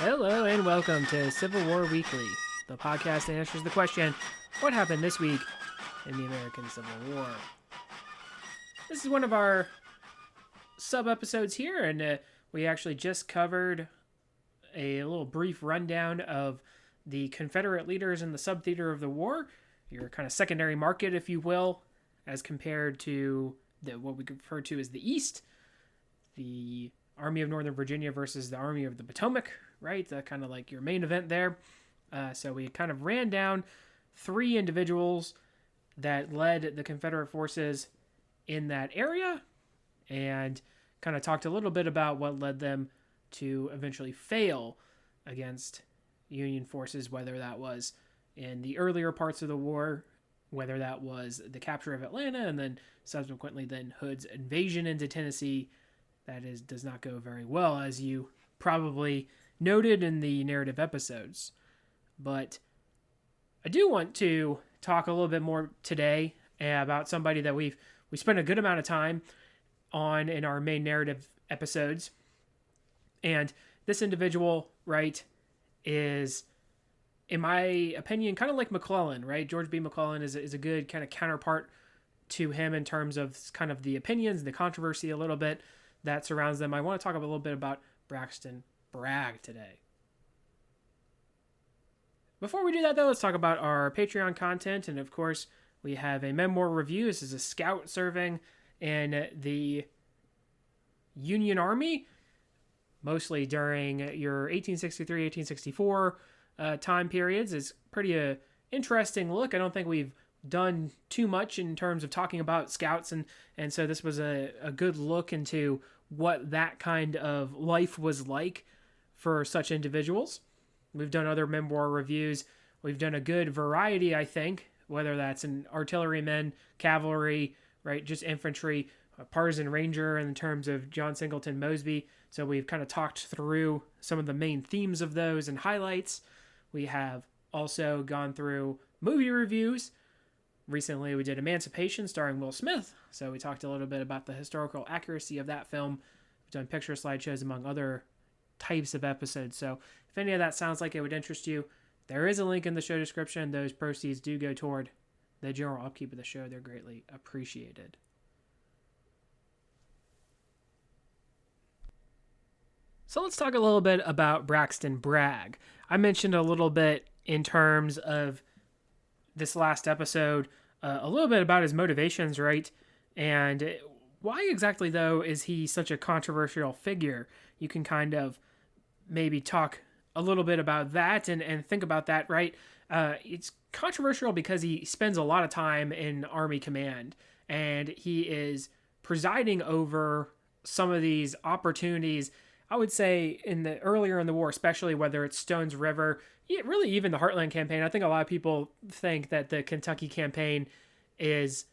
Hello and welcome to Civil War Weekly, the podcast that answers the question, what happened this week in the American Civil War? This is one of our sub-episodes here, and we actually just covered a little brief rundown of the Confederate leaders in the sub-theater of the war, your kind of secondary market, if you will, as compared to what we refer to as the East, the Army of Northern Virginia versus the Army of the Potomac, right? Kind of like your main event there. So we kind of ran down three individuals that led the Confederate forces in that area and kind of talked a little bit about what led them to eventually fail against Union forces, whether that was in the earlier parts of the war, whether that was the capture of Atlanta, and then subsequently then Hood's invasion into Tennessee. That does not go very well, as you probably noted in the narrative episodes. But I do want to talk a little bit more today about somebody that we spent a good amount of time on in our main narrative episodes. And this individual, right, is, in my opinion, kind of like McClellan, right? George B. McClellan is a good kind of counterpart to him in terms of kind of the opinions, the controversy a little bit that surrounds them. I want to talk a little bit about Braxton Bragg today. Before we do that, though, let's talk about our Patreon content. And of course, we have a memoir review. This is a scout serving in the Union Army, mostly during your 1863, 1864 time periods. It's pretty interesting look. I don't think we've done too much in terms of talking about scouts, and so this was a good look into what that kind of life was like for such individuals. We've done other memoir reviews. We've done a good variety, I think, whether that's an artilleryman, cavalry, right, just infantry, a partisan ranger in terms of John Singleton Mosby. So we've kind of talked through some of the main themes of those and highlights. We have also gone through movie reviews. Recently, we did Emancipation starring Will Smith, so we talked a little bit about the historical accuracy of that film. We've done picture slideshows among other types of episodes, so if any of that sounds like it would interest you, there is a link in the show description. Those proceeds do go toward the general upkeep of the show. They're greatly appreciated. So let's talk a little bit about Braxton Bragg. I mentioned a little bit in terms of this last episode, a little bit about his motivations, right? And why exactly, though, is he such a controversial figure? You can kind of maybe talk a little bit about that and think about that, right? It's controversial because he spends a lot of time in Army command, and he is presiding over some of these opportunities, I would say, earlier in the war, especially whether it's Stones River, really even the Heartland campaign. I think a lot of people think that the Kentucky campaign is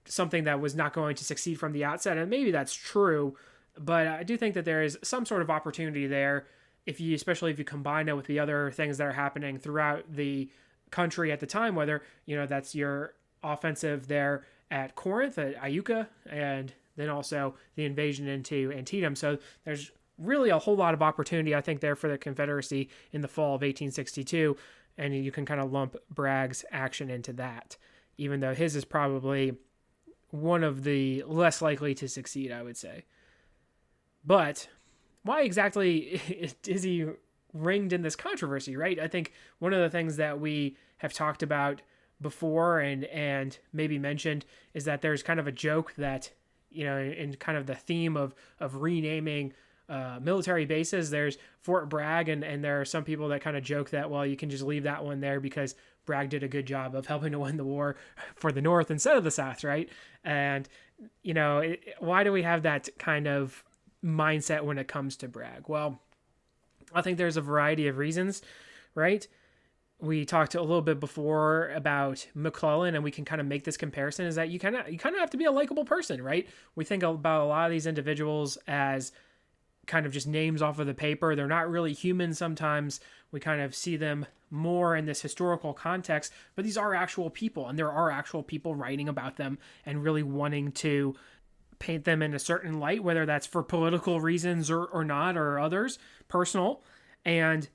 something that was not going to succeed from the outset, and maybe that's true, but I do think that there is some sort of opportunity there, especially if you combine it with the other things that are happening throughout the country at the time, whether, that's your offensive there at Corinth, at Iuka, and then also the invasion into Antietam. So there's really a whole lot of opportunity, I think, there for the Confederacy in the fall of 1862, and you can kind of lump Bragg's action into that, even though his is probably one of the less likely to succeed, I would say. But why exactly is he ringed in this controversy, right? I think one of the things that we have talked about before and maybe mentioned is that there's kind of a joke that, in kind of the theme of renaming military bases, there's Fort Bragg, and there are some people that kind of joke that, well, you can just leave that one there because Bragg did a good job of helping to win the war for the North instead of the South, right? And, why do we have that kind of mindset when it comes to Bragg? Well, I think there's a variety of reasons, right? We talked a little bit before about McClellan, and we can kind of make this comparison, is that you kind of have to be a likable person, right? We think about a lot of these individuals as kind of just names off of the paper. They're not really human sometimes. We kind of see them more in this historical context, but these are actual people, and there are actual people writing about them and really wanting to paint them in a certain light, whether that's for political reasons or not, or others, personal. And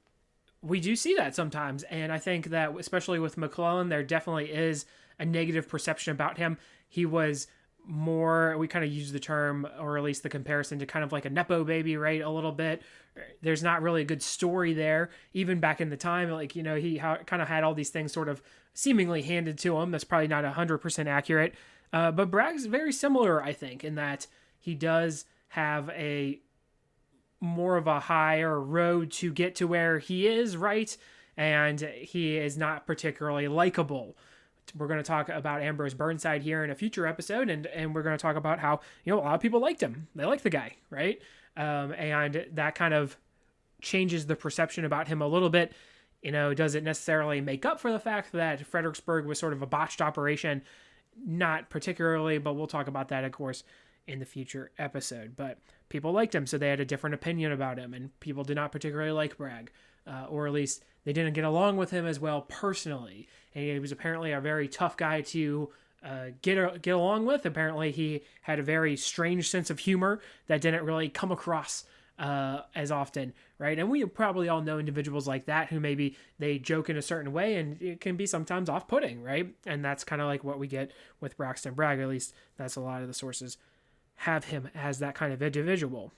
we do see that sometimes. And I think that, especially with McClellan, there definitely is a negative perception about him. He was more, we kind of use the term, or at least the comparison, to kind of like a Nepo baby, right? A little bit. There's not really a good story there. Even back in the time, like, he kind of had all these things sort of seemingly handed to him. That's probably not 100% accurate. But Bragg's very similar, I think, in that he does have a more of a higher road to get to where he is, right? And he is not particularly likable. We're going to talk about Ambrose Burnside here in a future episode, and we're going to talk about how, a lot of people liked him. They liked the guy, right? And that kind of changes the perception about him a little bit. Does it necessarily make up for the fact that Fredericksburg was sort of a botched operation? Not particularly, but we'll talk about that, of course, in the future episode. But people liked him, so they had a different opinion about him, and people did not particularly like Bragg, or at least they didn't get along with him as well personally. And he was apparently a very tough guy to get along with. Apparently, he had a very strange sense of humor that didn't really come across as often, right? And we probably all know individuals like that who maybe they joke in a certain way, and it can be sometimes off-putting, right? And that's kind of like what we get with Braxton Bragg. At least that's a lot of the sources have him as that kind of individual.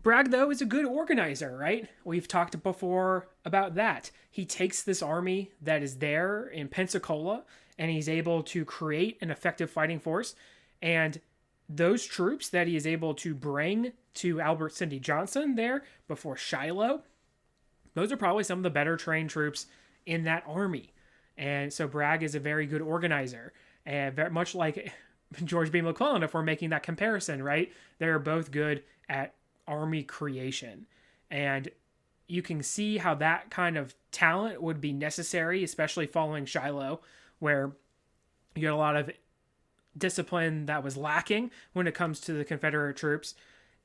Bragg, though, is a good organizer, right? We've talked before about that. He takes this army that is there in Pensacola, and he's able to create an effective fighting force. And those troops that he is able to bring to Albert Sidney Johnston there before Shiloh, those are probably some of the better trained troops in that army. And so Bragg is a very good organizer. And very much like George B. McClellan, if we're making that comparison, right? They're both good at army creation. And you can see how that kind of talent would be necessary, especially following Shiloh, where you get a lot of discipline that was lacking when it comes to the Confederate troops.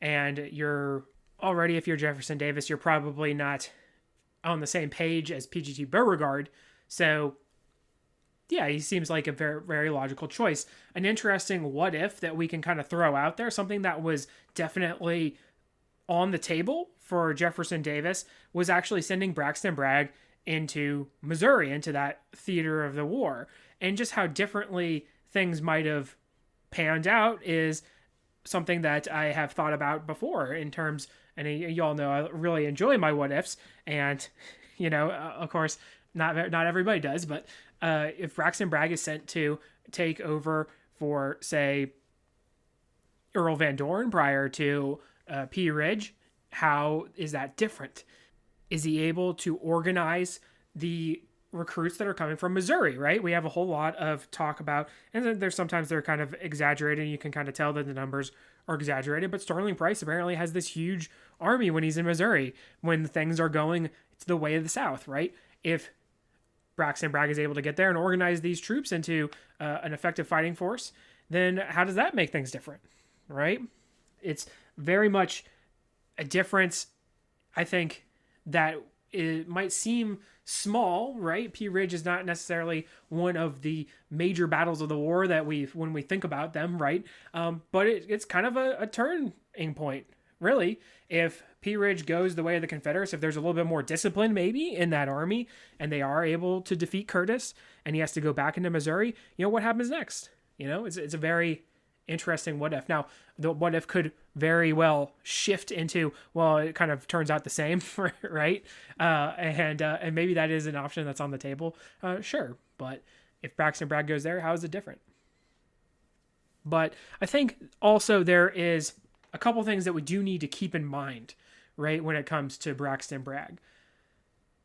And you're already, if you're Jefferson Davis, you're probably not on the same page as PGT Beauregard. So yeah, he seems like a very, very logical choice. An interesting what if that we can kind of throw out there, something that was definitely on the table for Jefferson Davis, was actually sending Braxton Bragg into Missouri, into that theater of the war. And just how differently things might have panned out is something that I have thought about before in terms, and you all know I really enjoy my what ifs, and of course not everybody does, but if Braxton Bragg is sent to take over for, say, Earl Van Dorn prior to P. Ridge, how is that different? Is he able to organize the recruits that are coming from Missouri, right? We have a whole lot of talk about, and there's sometimes they're kind of exaggerated. You can kind of tell that the numbers are exaggerated, but Sterling Price apparently has this huge army when he's in Missouri, when things are going to the way of the South, right? If Braxton Bragg is able to get there and organize these troops into an effective fighting force, then how does that make things different, right? It's very much a difference, I think, that it might seem small, right? P. Ridge is not necessarily one of the major battles of the war that when we think about them, right? But it's kind of a turning point, really. If P. Ridge goes the way of the Confederates, if there's a little bit more discipline maybe in that army, and they are able to defeat Curtis, and he has to go back into Missouri, what happens next? It's a very interesting what if. Now, the what if could very well shift into, well, it kind of turns out the same, right? And maybe that is an option that's on the table. Sure. But if Braxton Bragg goes there, how is it different? But I think also there is a couple things that we do need to keep in mind, right, when it comes to Braxton Bragg.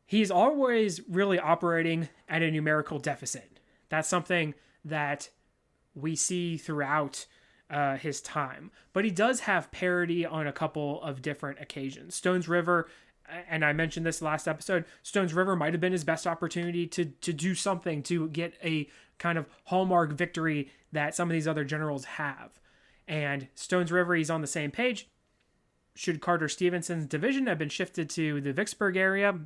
He's always really operating at a numerical deficit. That's something that we see throughout his time. But he does have parity on a couple of different occasions. Stones River, and I mentioned this last episode, Stones River might have been his best opportunity to do something, to get a kind of hallmark victory that some of these other generals have. And Stones River, he's on the same page. Should Carter Stevenson's division have been shifted to the Vicksburg area?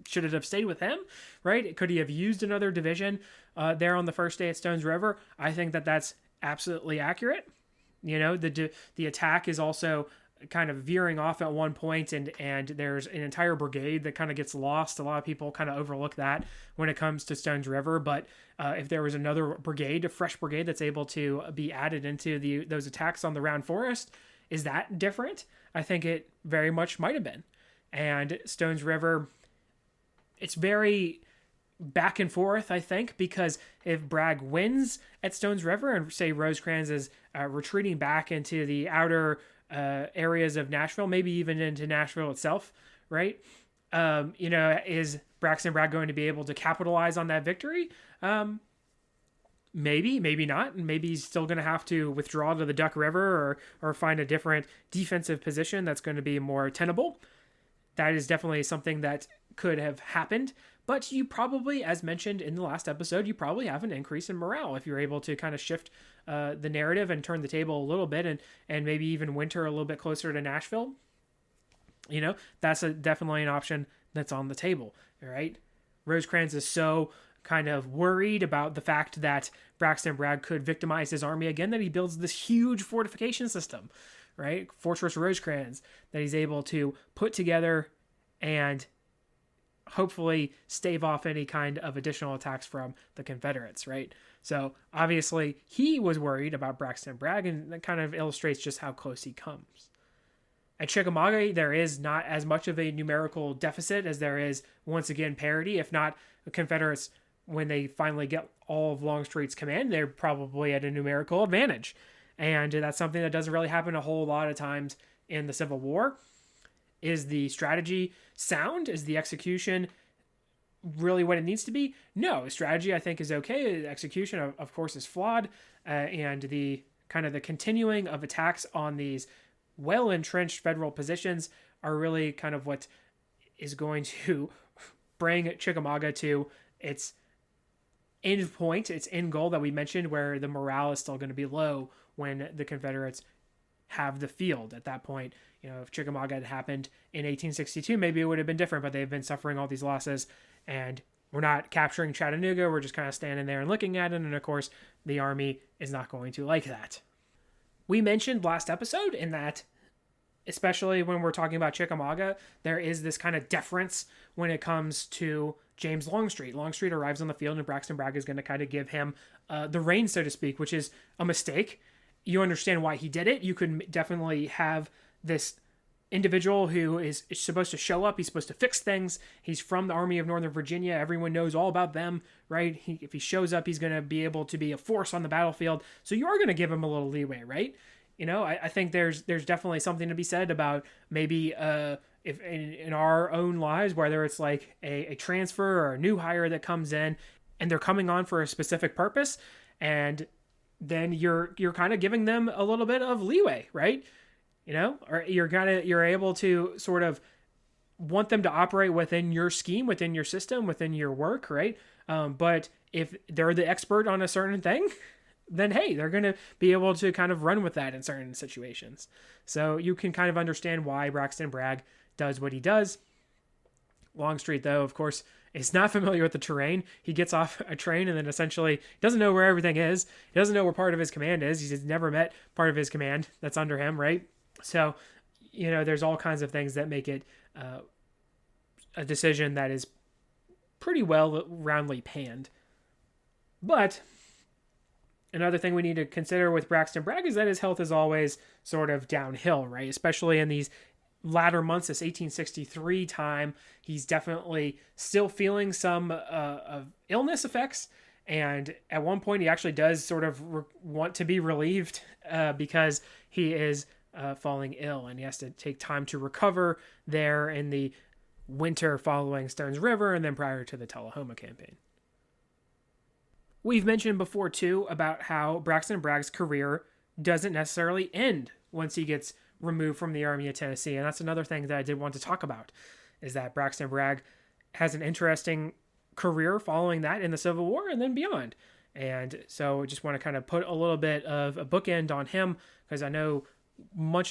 Should it have stayed with him, right? Could he have used another division there on the first day at Stones River? I think that that's absolutely accurate. The attack is also kind of veering off at one point, and there's an entire brigade that kind of gets lost. A lot of people kind of overlook that when it comes to Stones River, but if there was another brigade, a fresh brigade that's able to be added into those attacks on the Round Forest, is that different? I think it very much might have been. And Stones River, it's very back and forth, I think, because if Bragg wins at Stones River and say Rosecrans is retreating back into the outer areas of Nashville, maybe even into Nashville itself, right? Is Braxton Bragg going to be able to capitalize on that victory? Maybe not. And maybe he's still going to have to withdraw to the Duck River or find a different defensive position that's going to be more tenable. That is definitely something that could have happened. But you probably, as mentioned in the last episode, you probably have an increase in morale if you're able to kind of shift the narrative and turn the table a little bit and maybe even winter a little bit closer to Nashville. That's definitely an option that's on the table, all right? Rosecrans is so kind of worried about the fact that Braxton Bragg could victimize his army again that he builds this huge fortification system, right? Fortress Rosecrans that he's able to put together and hopefully stave off any kind of additional attacks from the Confederates, right? So obviously he was worried about Braxton Bragg, and that kind of illustrates just how close he comes. At Chickamauga, there is not as much of a numerical deficit as there is, once again, parity. If not, the Confederates, when they finally get all of Longstreet's command, they're probably at a numerical advantage. And that's something that doesn't really happen a whole lot of times in the Civil War. Is the strategy sound? Is the execution really what it needs to be? No, strategy I think is okay. The execution, of course, is flawed. And the kind of the continuing of attacks on these well-entrenched federal positions are really kind of what is going to bring Chickamauga to its end point, its end goal that we mentioned, where the morale is still going to be low when the Confederates have the field at that point. If Chickamauga had happened in 1862, maybe it would have been different, but they've been suffering all these losses, and we're not capturing Chattanooga. We're just kind of standing there and looking at it, and of course, the Army is not going to like that. We mentioned last episode in that, especially when we're talking about Chickamauga, there is this kind of deference when it comes to James Longstreet. Longstreet arrives on the field, and Braxton Bragg is going to kind of give him the reins, so to speak, which is a mistake. You understand why he did it. You could definitely have this individual who is supposed to show up. He's supposed to fix things. He's from the Army of Northern Virginia. Everyone knows all about them, right? If he shows up, he's going to be able to be a force on the battlefield. So you are going to give him a little leeway, right? I think there's definitely something to be said about maybe if in our own lives, whether it's like a transfer or a new hire that comes in and they're coming on for a specific purpose, and then you're kind of giving them a little bit of leeway, right? Or you're able to sort of want them to operate within your scheme, within your system, within your work, right? But if they're the expert on a certain thing, then hey, they're going to be able to kind of run with that in certain situations. So you can kind of understand why Braxton Bragg does what he does. Longstreet, though, of course, is not familiar with the terrain. He gets off a train and then essentially doesn't know where everything is. He doesn't know where part of his command is. He's never met part of his command that's under him, right? So, there's all kinds of things that make it a decision that is pretty well roundly panned. But another thing we need to consider with Braxton Bragg is that his health is always sort of downhill, right? Especially in these latter months, this 1863 time, he's definitely still feeling some of illness effects. And at one point, he actually does sort of want to be relieved because he is falling ill, and he has to take time to recover there in the winter following Stones River and then prior to the Tullahoma campaign. We've mentioned before, too, about how Braxton Bragg's career doesn't necessarily end once he gets removed from the Army of Tennessee, and that's another thing that I did want to talk about, is that Braxton Bragg has an interesting career following that in the Civil War and then beyond. And so I just want to kind of put a little bit of a bookend on him, because I know much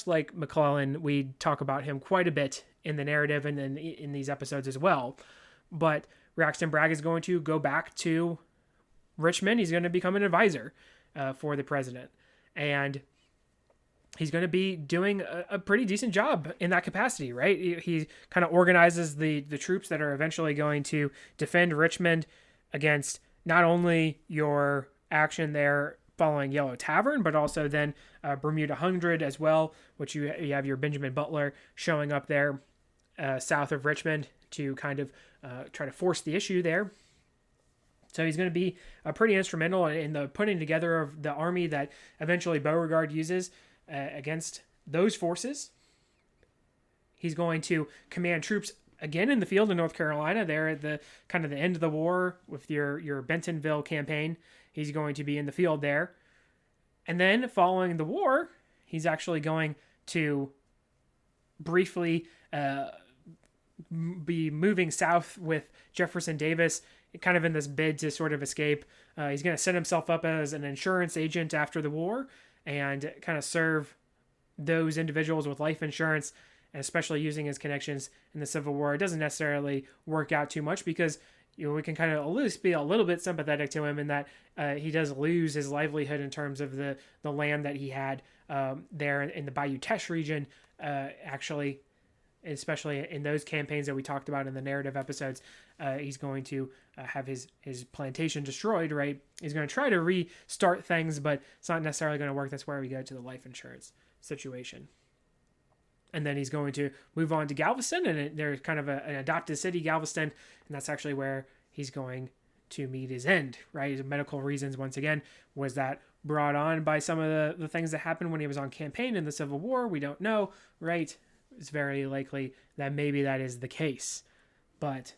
like McClellan, we talk about him quite a bit in the narrative and then in these episodes as well. But Braxton Bragg is going to go back to Richmond. He's going to become an advisor for the president. And he's going to be doing a pretty decent job in that capacity, right? He kind of organizes the troops that are eventually going to defend Richmond against not only your action there following Yellow Tavern, but also then Bermuda 100 as well, which you have your Benjamin Butler showing up there south of Richmond to kind of try to force the issue there. So he's going to be pretty instrumental in the putting together of the army that eventually Beauregard uses against those forces. He's going to command troops again in the field in North Carolina there at the kind of the end of the war with your Bentonville campaign. He's going to be in the field there. And then following the war, he's actually going to briefly be moving south with Jefferson Davis, kind of in this bid to sort of escape. He's going to set himself up as an insurance agent after the war and kind of serve those individuals with life insurance, and especially using his connections in the Civil War. It doesn't necessarily work out too much because we can kind of at least be a little bit sympathetic to him in that he does lose his livelihood in terms of the land that he had there in the Bayou Teche region, actually, especially in those campaigns that we talked about in the narrative episodes. He's going to have his plantation destroyed, right? He's going to try to restart things, but it's not necessarily going to work. That's where we go to the life insurance situation. And then he's going to move on to Galveston, and there's kind of an adopted city, Galveston, and that's actually where he's going to meet his end, right? His medical reasons, once again, was that brought on by some of the things that happened when he was on campaign in the Civil War? We don't know, right? It's very likely that maybe that is the case. But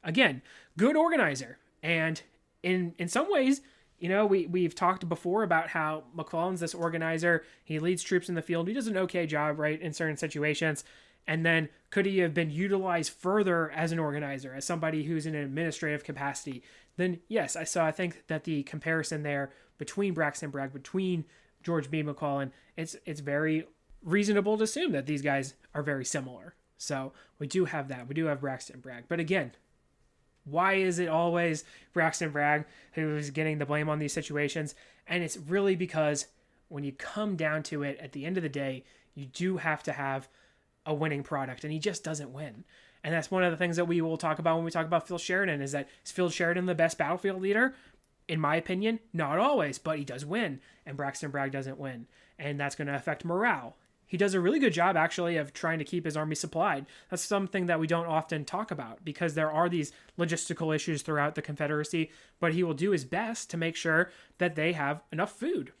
again, good organizer. And in some ways, we've talked before about how McClellan's this organizer. He leads troops in the field. He does an okay job, right, in certain situations. And then could he have been utilized further as an organizer, as somebody who's in an administrative capacity? Then yes, I think that the comparison there between Braxton Bragg, between George B. McClellan, it's very reasonable to assume that these guys are very similar. So we do have that. We do have Braxton Bragg. But again, why is it always Braxton Bragg who's getting the blame on these situations? And it's really because when you come down to it, at the end of the day, you do have to have a winning product, and he just doesn't win. And that's one of the things that we will talk about when we talk about Phil Sheridan, is Phil Sheridan the best battlefield leader? In my opinion, not always, but he does win, and Braxton Bragg doesn't win. And that's going to affect morale. He does a really good job, actually, of trying to keep his army supplied. That's something that we don't often talk about because there are these logistical issues throughout the Confederacy, but he will do his best to make sure that they have enough food.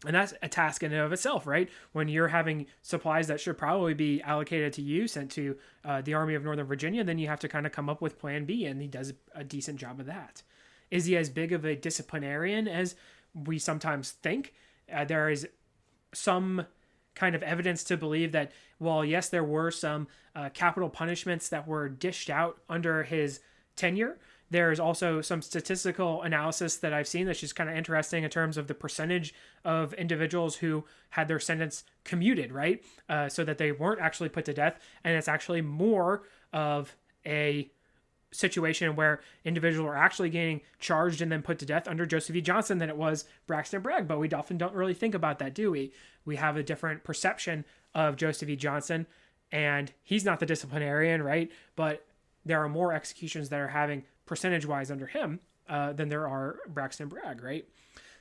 And that's a task in and of itself, right? When you're having supplies that should probably be allocated to you, sent to the Army of Northern Virginia, then you have to kind of come up with Plan B, and he does a decent job of that. Is he as big of a disciplinarian as we sometimes think? There is some kind of evidence to believe that, while yes, there were some capital punishments that were dished out under his tenure, there's also some statistical analysis that I've seen that's just kind of interesting in terms of the percentage of individuals who had their sentence commuted, right? So that they weren't actually put to death. And it's actually more of a situation where individuals are actually getting charged and then put to death under Joseph E. Johnson than it was Braxton Bragg. But we often don't really think about that, do we? We have a different perception of Joseph E. Johnson, and he's not the disciplinarian, right? But there are more executions that are having percentage-wise under him than there are Braxton Bragg, right?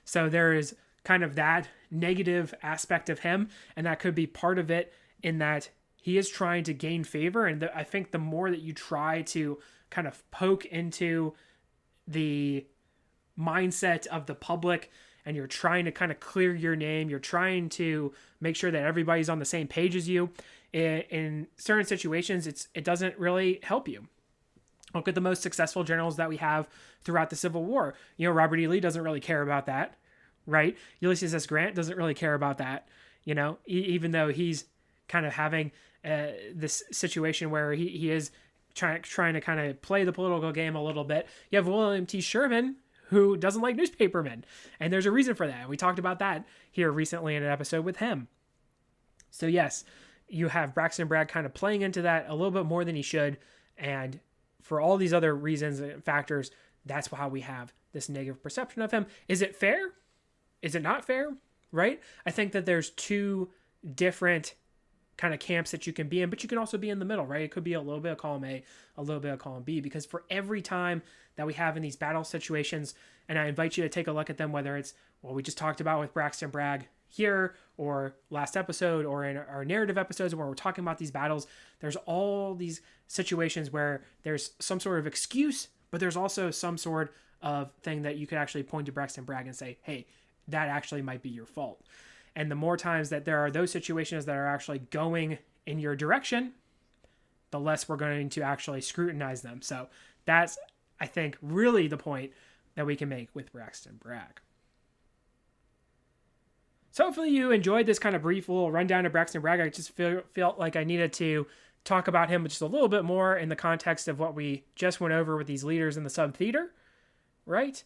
So there is kind of that negative aspect of him, and that could be part of it in that he is trying to gain favor. And I think the more that you try to kind of poke into the mindset of the public, and you're trying to kind of clear your name, you're trying to make sure that everybody's on the same page as you, in certain situations, it doesn't really help you. Look at the most successful generals that we have throughout the Civil War. Robert E. Lee doesn't really care about that, right? Ulysses S. Grant doesn't really care about that, even though he's kind of having this situation where he is trying to kind of play the political game a little bit. You have William T. Sherman, who doesn't like newspapermen, and there's a reason for that. We talked about that here recently in an episode with him. So yes, you have Braxton Bragg kind of playing into that a little bit more than he should, and for all these other reasons and factors, that's how we have this negative perception of him. Is it fair? Is it not fair? right? I think that there's two different kind of camps that you can be in, but you can also be in the middle, right? It could be a little bit of column A, a little bit of column B, because for every time that we have in these battle situations, and I invite you to take a look at them, whether it's what we just talked about with Braxton Bragg here, or last episode, or in our narrative episodes where we're talking about these battles, there's all these situations where there's some sort of excuse, but there's also some sort of thing that you could actually point to Braxton Bragg and say, hey, that actually might be your fault. And the more times that there are those situations that are actually going in your direction, the less we're going to actually scrutinize them. So that's, I think, really the point that we can make with Braxton Bragg. So hopefully you enjoyed this kind of brief little rundown of Braxton Bragg. I just felt like I needed to talk about him just a little bit more in the context of what we just went over with these leaders in the sub-theater, right?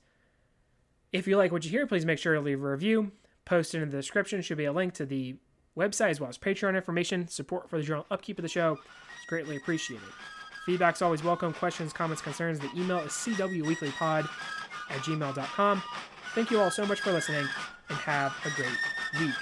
If you like what you hear, please make sure to leave a review. Posted in the description should be a link to the website as well as Patreon information. Support for the general upkeep of the show is greatly appreciated. Feedback's always welcome. Questions, comments, concerns. The email is cwweeklypod@gmail.com. Thank you all so much for listening, and have a great week.